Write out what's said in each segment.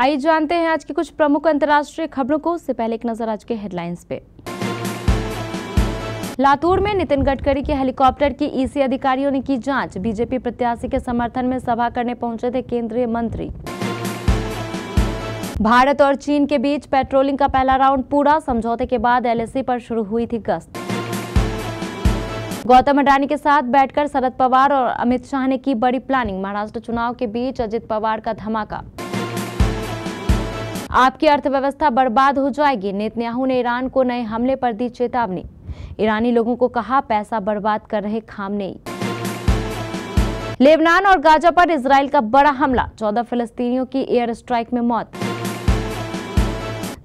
आइए जानते हैं आज की कुछ प्रमुख अंतर्राष्ट्रीय खबरों को। उससे पहले एक नजर आज के हेडलाइंस पे। लातूर में नितिन गडकरी के हेलीकॉप्टर की ईसी अधिकारियों ने की जांच। बीजेपी प्रत्याशी के समर्थन में सभा करने पहुंचे थे केंद्रीय मंत्री। भारत और चीन के बीच पेट्रोलिंग का पहला राउंड पूरा। समझौते के बाद एलएसी पर शुरू हुई थी गश्त। गौतम अडानी के साथ बैठकर शरद पवार और अमित शाह ने की बड़ी प्लानिंग। महाराष्ट्र चुनाव के बीच अजित पवार का धमाका। आपकी अर्थव्यवस्था बर्बाद हो जाएगी। नेतन्याहू ने ईरान को नए हमले पर दी चेतावनी। ईरानी लोगों को कहा पैसा बर्बाद कर रहे खामनेई। लेबनान और गाजा पर इजराइल का बड़ा हमला। 14 फिलिस्तीनियों की एयर स्ट्राइक में मौत।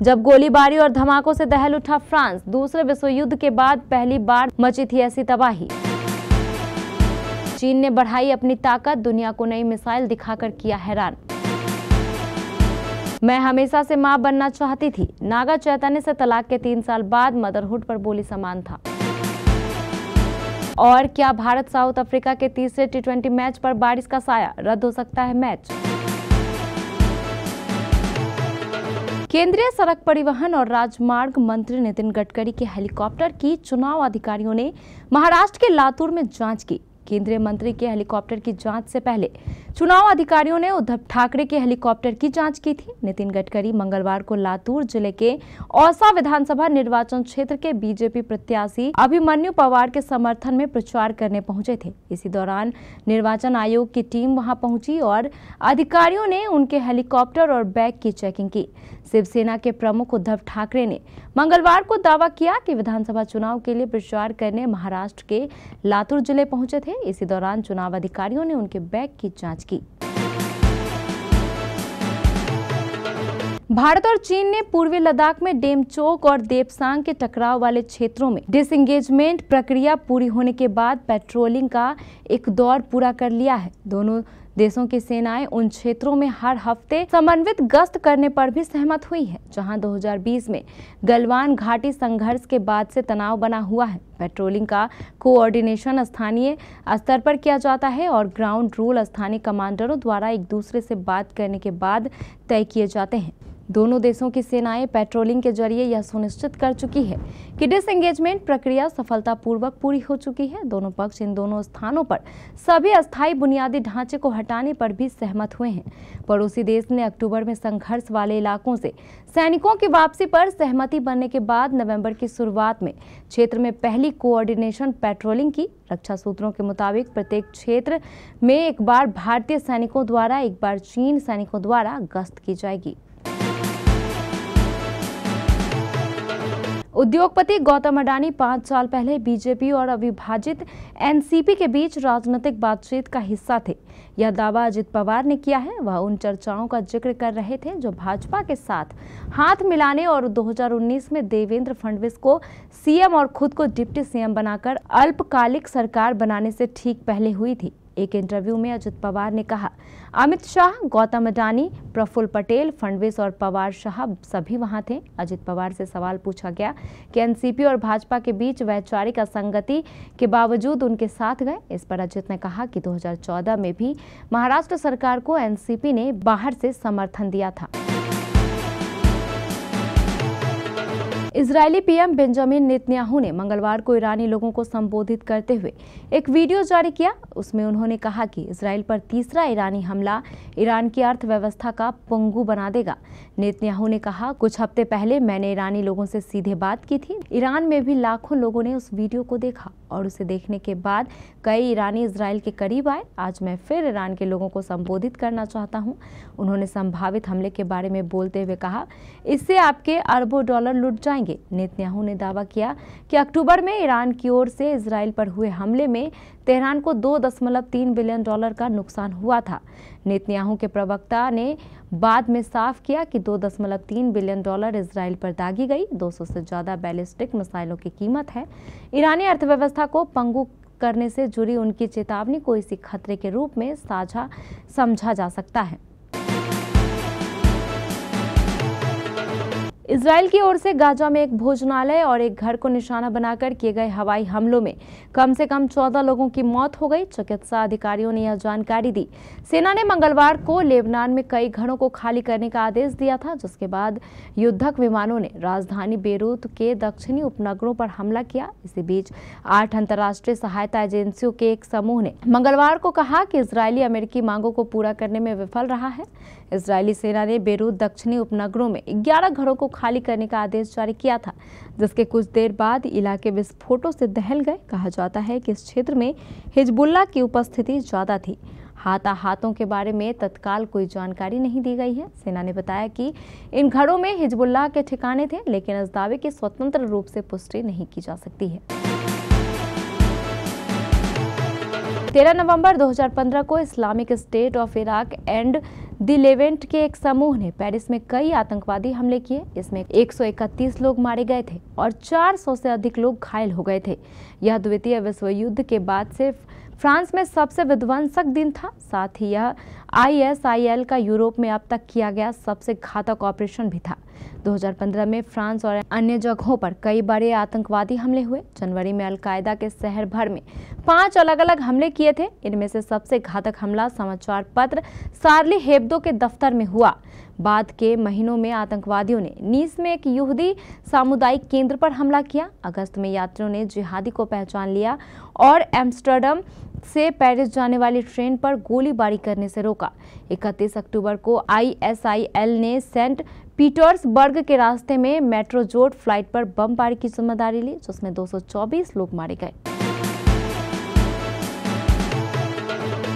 जब गोलीबारी और धमाकों से दहल उठा फ्रांस। दूसरे विश्व युद्ध के बाद पहली बार मची थी ऐसी तबाही। चीन ने बढ़ाई अपनी ताकत। दुनिया को नई मिसाइल दिखाकर किया हैरान। मैं हमेशा से मां बनना चाहती थी। नागा चैतन्य से तलाक के 3 साल बाद मदरहुड पर बोली समानता। और क्या भारत साउथ अफ्रीका के तीसरे टी20 मैच पर बारिश का साया। रद्द हो सकता है मैच। केंद्रीय सड़क परिवहन और राजमार्ग मंत्री नितिन गडकरी के हेलीकॉप्टर की चुनाव अधिकारियों ने महाराष्ट्र के लातूर में जांच की। केंद्रीय मंत्री के हेलीकॉप्टर की जांच से पहले चुनाव अधिकारियों ने उद्धव ठाकरे के हेलीकॉप्टर की जांच की थी। नितिन गडकरी मंगलवार को लातूर जिले के औसा विधानसभा निर्वाचन क्षेत्र के बीजेपी प्रत्याशी अभिमन्यु पवार के समर्थन में प्रचार करने पहुंचे थे। इसी दौरान निर्वाचन आयोग की टीम वहां पहुंची और अधिकारियों ने उनके हेलीकॉप्टर और बैग की चेकिंग की। शिवसेना के प्रमुख उद्धव ठाकरे ने मंगलवार को दावा किया कि विधानसभा चुनाव के लिए प्रचार करने महाराष्ट्र के लातूर जिले पहुंचे थे। इसी दौरान चुनाव अधिकारियों ने उनके बैग की जांच की। भारत और चीन ने पूर्वी लद्दाख में डेमचोक और देपसांग के टकराव वाले क्षेत्रों में डिसएंगेजमेंट प्रक्रिया पूरी होने के बाद पेट्रोलिंग का एक दौर पूरा कर लिया है। दोनों देशों की सेनाएं उन क्षेत्रों में हर हफ्ते समन्वित गश्त करने पर भी सहमत हुई है, जहां 2020 में गलवान घाटी संघर्ष के बाद से तनाव बना हुआ है। पेट्रोलिंग का कोऑर्डिनेशन स्थानीय स्तर पर किया जाता है और ग्राउंड रूल स्थानीय कमांडरों द्वारा एक दूसरे से बात करने के बाद तय किए जाते हैं। दोनों देशों की सेनाएं पेट्रोलिंग के जरिए यह सुनिश्चित कर चुकी है कि डिसएंगेजमेंट प्रक्रिया सफलतापूर्वक पूरी हो चुकी है। दोनों पक्ष इन दोनों स्थानों पर सभी अस्थायी बुनियादी ढांचे को हटाने पर भी सहमत हुए हैं। पड़ोसी देश ने अक्टूबर में संघर्ष वाले इलाकों से सैनिकों की वापसी पर सहमति बनने के बाद नवंबर की शुरुआत में क्षेत्र में पहली कोऑर्डिनेशन पेट्रोलिंग की। रक्षा सूत्रों के मुताबिक प्रत्येक क्षेत्र में एक बार भारतीय सैनिकों द्वारा एक बार चीन सैनिकों द्वारा गश्त की जाएगी। उद्योगपति गौतम अडानी 5 साल पहले बीजेपी और अविभाजित एनसीपी के बीच राजनीतिक बातचीत का हिस्सा थे। यह दावा अजित पवार ने किया है। वह उन चर्चाओं का जिक्र कर रहे थे जो भाजपा के साथ हाथ मिलाने और 2019 में देवेंद्र फडणवीस को सीएम और खुद को डिप्टी सीएम बनाकर अल्पकालिक सरकार बनाने से ठीक पहले हुई थी। एक इंटरव्यू में अजित पवार ने कहा, अमित शाह, गौतम अडानी, प्रफुल्ल पटेल, फडणवीस और पवार साहब सभी वहां थे। अजित पवार से सवाल पूछा गया कि एनसीपी और भाजपा के बीच वैचारिक असंगति के बावजूद उनके साथ गए। इस पर अजित ने कहा कि 2014 में भी महाराष्ट्र सरकार को एनसीपी ने बाहर से समर्थन दिया था। इजरायली पीएम बेंजामिन नेतन्याहू ने मंगलवार को ईरानी लोगों को संबोधित करते हुए एक वीडियो जारी किया। उसमें उन्होंने कहा कि इजरायल पर तीसरा ईरानी हमला ईरान की अर्थव्यवस्था का पंगु बना देगा। नेतन्याहू ने कहा, कुछ हफ्ते पहले मैंने ईरानी लोगों से सीधे बात की थी। ईरान में भी लाखों लोगों ने उस वीडियो को देखा और उसे देखने के बाद कई ईरानी इजरायल के करीब आए। आज मैं फिर ईरान के लोगों को संबोधित करना चाहता हूं। उन्होंने संभावित हमले के बारे में बोलते हुए कहा, इससे आपके अरबों डॉलर लुट जाएंगे। नेतन्याहू ने दावा किया कि अक्टूबर में ईरान की ओर से इजरायल पर हुए हमले में तेहरान को $2.3 बिलियन का नुकसान हुआ था। नेतन्याहू के प्रवक्ता ने बाद में साफ किया कि $2.3 बिलियन इजरायल पर दागी गई। 200 से ज्यादा बैलिस्टिक मिसाइलों की कीमत है। ईरानी अर्थव्यवस्था को पंगु करने से जुड़ी उनकी चेतावनी को इसी खतरे के रूप में साझा समझा जा सकता है। इजराइल की ओर से गाजा में एक भोजनालय और एक घर को निशाना बनाकर किए गए हवाई हमलों में कम से कम 14 लोगों की मौत हो गई। चिकित्सा अधिकारियों ने यह जानकारी दी। सेना ने मंगलवार को लेबनान में कई घरों को खाली करने का आदेश दिया था, जिसके बाद युद्धक विमानों ने राजधानी बेरूत के दक्षिणी उपनगरों पर हमला किया। इसी बीच 8 अंतर्राष्ट्रीय सहायता एजेंसियों के एक समूह ने मंगलवार को कहा कि इजरायली अमेरिकी मांगों को पूरा करने में विफल रहा है। इजरायली सेना ने बेरूत दक्षिणी उपनगरों में 11 घरों को खाली करने का आदेश जारी किया था, जिसके कुछ देर बाद इलाके विस्फोटों से दहल गए। कहा जाता है कि इस क्षेत्र में हिजबुल्लाह की उपस्थिति ज्यादा थी। हाथों के बारे में तत्काल कोई जानकारी नहीं दी गई है। सेना ने बताया कि इन घरों में हिजबुल्लाह के ठिकाने थे, लेकिन इस दावे की स्वतंत्र रूप से पुष्टि नहीं की जा सकती है। 13 नवंबर 2015 को Islamic state of Iraq and the Levant के एक समूह ने पेरिस में कई आतंकवादी हमले किए। इसमें 131 लोग मारे गए थे और 400 से अधिक लोग घायल हो गए थे। यह द्वितीय विश्व युद्ध के बाद से फ्रांस में सबसे विध्वंसक दिन था। साथ ही यह ISIL का यूरोप में अब तक किया गया सबसे घातक ऑपरेशन भी था। 2015 में फ्रांस और अन्य जगहों पर कई बड़े आतंकवादी हमले हुए। जनवरी में अलकायदा के शहर भर में 5 अलग-अलग हमले किए थे। इनमें से सबसे घातक हमला समाचार पत्र शार्ली हेब्दो के दफ्तर में हुआ। बाद के महीनों में आतंकवादियों ने नीस में एक यहूदी सामुदायिक केंद्र पर हमला किया। अगस्त में यात्रियों ने जिहादी को पहचान लिया और एम्स्टर्डम से पेरिस जाने वाली ट्रेन पर गोलीबारी करने से रोका। 31 अक्टूबर को ISIL ने सेंट पीटर्सबर्ग के रास्ते में मेट्रोजोट फ्लाइट पर बमबारी की जिम्मेदारी ली, जिसमें 224 लोग मारे गए।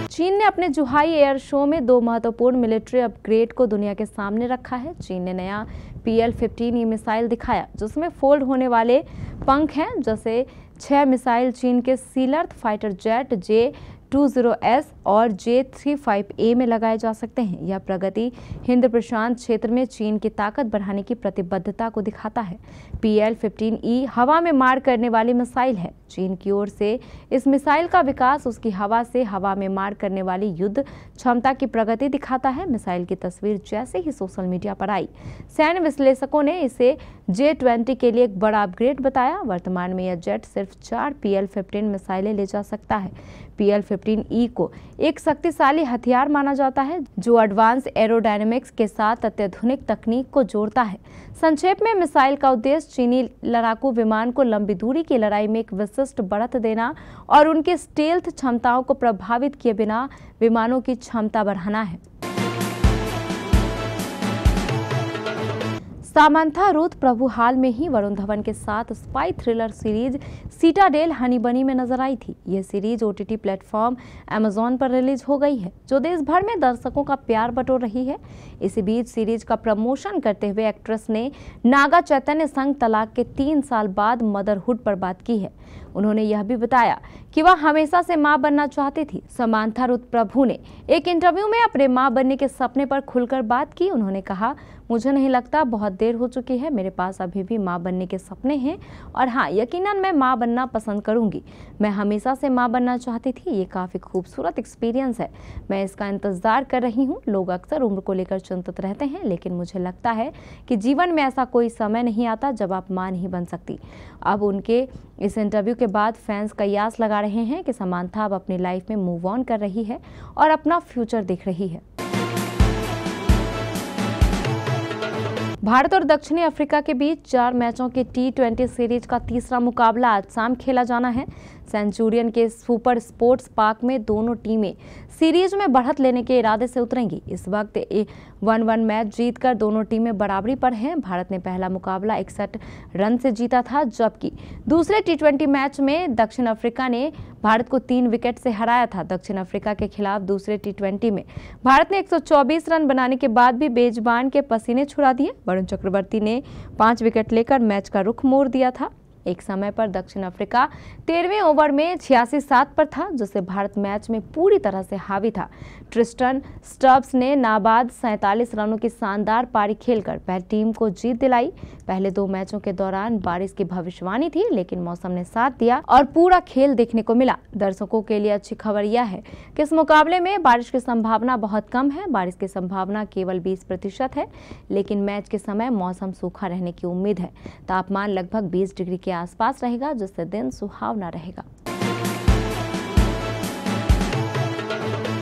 चीन ने अपने जुहाई एयर शो में 2 महत्वपूर्ण मिलिट्री अपग्रेड को दुनिया के सामने रखा है। चीन ने नया PL-15E मिसाइल दिखाया, जिसमें फोल्ड होने वाले पंख हैं। जैसे 6 मिसाइल चीन के सीलर्थ फाइटर जेट J-20S और J-35A में लगाए जा सकते हैं। यह प्रगति हिंद प्रशांत क्षेत्र में चीन की ताकत बढ़ाने की प्रतिबद्धता को दिखाता है। PL-15E हवा में मार करने वाली मिसाइल है। चीन की ओर से इस मिसाइल का विकास उसकी हवा से हवा में मार करने वाली युद्ध क्षमता की प्रगति दिखाता है। मिसाइल की तस्वीर जैसे ही सोशल मीडिया पर आई, सैन्य विश्लेषकों ने इसे J-20 के लिए एक बड़ा अपग्रेड बताया। वर्तमान में यह जेट सिर्फ 4 PL-15 मिसाइलें ले जा सकता है। PL-15E को एक शक्तिशाली हथियार माना जाता है, जो एडवांस एरोडायनेमिक्स के साथ अत्याधुनिक तकनीक को जोड़ता है। संक्षेप में, मिसाइल का उद्देश्य चीनी लड़ाकू विमान को लंबी दूरी की लड़ाई में एक विशिष्ट बढ़त देना और उनके स्टेल्थ क्षमताओं को प्रभावित किए बिना विमानों की क्षमता बढ़ाना है। सामंथा रूथ प्रभु हाल में ही वरुण धवन के साथ spy thriller series citadel Honey बनी में नजर आई थी। यह सीरीज OTT प्लेटफॉर्म Amazon पर रिलीज हो गई है, जो देश भर में दर्शकों का प्यार बटोर रही है। इसी बीच सीरीज का प्रमोशन करते हुए एक्ट्रेस ने नागा चैतन्य संग तलाक के 3 साल बाद मदरहुड पर बात की है। उन्होंने यह भी बताया कि वह हमेशा से मां बनना चाहती थी। सामंथा रूथ प्रभु ने एक इंटरव्यू में अपने मां बनने के सपने पर खुलकर बात की। उन्होंने कहा, मुझे नहीं लगता बहुत देर हो चुकी है। मेरे पास अभी भी मां बनने के सपने हैं और हाँ, यकीनन मैं मां बनना पसंद करूंगी। मैं हमेशा से मां बनना चाहती थी। ये काफी खूबसूरत एक्सपीरियंस है। मैं इसका इंतजार कर रही हूँ। लोग अक्सर उम्र को लेकर चिंतित रहते हैं, लेकिन मुझे लगता है कि जीवन में ऐसा कोई समय नहीं आता जब आप मां नहीं बन सकती। अब उनके इस इंटरव्यू के बाद फैंस कयास लगा रहे हैं कि सामंथा अब अपनी लाइफ में मूव ऑन कर रही है और अपना फ्यूचर देख रही है। भारत और दक्षिणी अफ्रीका के बीच 4 मैचों की T20 सीरीज का तीसरा मुकाबला आज शाम खेला जाना है। सेंचुरियन के सुपर स्पोर्ट्स पार्क में दोनों टीमें सीरीज में बढ़त लेने के इरादे से उतरेंगी। इस वक्त 1-1 मैच जीतकर दोनों टीमें बराबरी पर हैं। भारत ने पहला मुकाबला 61 रन से जीता था, जबकि दूसरे T20 मैच में दक्षिण अफ्रीका ने भारत को 3 विकेट से हराया था। दक्षिण अफ्रीका के खिलाफ दूसरे T20 में भारत ने 124 रन बनाने के बाद भी बेजबान के पसीने छुड़ा दिए। वरुण चक्रवर्ती ने 5 विकेट लेकर मैच का रुख मोड़ दिया था। एक समय पर दक्षिण अफ्रीका 13वें ओवर में 86 पर था, जिससे भारत मैच में पूरी तरह से हावी था। ट्रिस्टन स्टब्स ने नाबाद 47 रनों की शानदार पारी खेलकर पहली टीम को जीत दिलाई। पहले 2 मैचों के दौरान बारिश की भविष्यवाणी थी, लेकिन मौसम ने साथ दिया और पूरा खेल देखने को मिला। दर्शकों के लिए अच्छी खबर यह है कि इस मुकाबले में बारिश की संभावना बहुत कम है। बारिश की संभावना केवल 20% है, लेकिन मैच के समय मौसम सूखा रहने की उम्मीद है। तापमान लगभग 20 डिग्री के आसपास रहेगा, जिससे दिन सुहावना रहेगा।